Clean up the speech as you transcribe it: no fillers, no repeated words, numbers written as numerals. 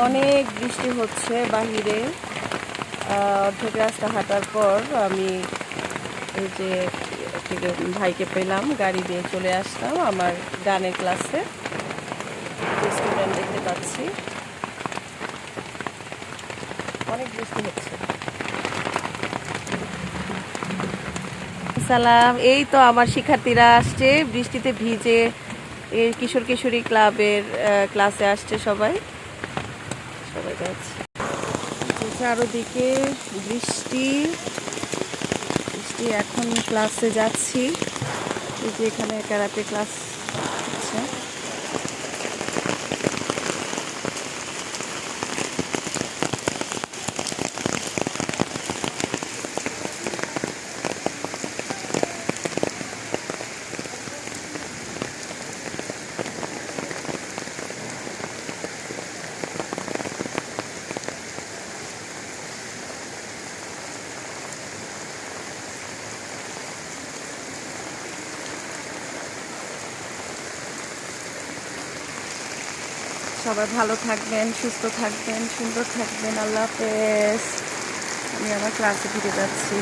অনেক বৃষ্টি হচ্ছে বাহিরে। অর্ধেক রাস্তা হাঁটার পর আমি এই যে থেকে ভাইকে পেলাম, গাড়ি দিয়ে চলে আসলাম আমার গানের ক্লাসে। স্টুডেন্ট দেখতে পাচ্ছি, অনেক বৃষ্টি হচ্ছে। সালাম, এই তো আমার শিক্ষার্থীরা আসছে বৃষ্টিতে ভিজে। এই কিশোর কিশোরী ক্লাবের ক্লাসে আসছে সবাই সবাই যাচ্ছে। চারোদিকে বৃষ্টি বৃষ্টি। এখন ক্লাসে যাচ্ছি। এই যে এখানে ক্যারাটে ক্লাস হচ্ছে। সবাই ভালো থাকবেন, সুস্থ থাকবেন, সুন্দর থাকবেন। আল্লাহ হাফেজ। আমি আমার ক্লাসে ফিরে যাচ্ছি।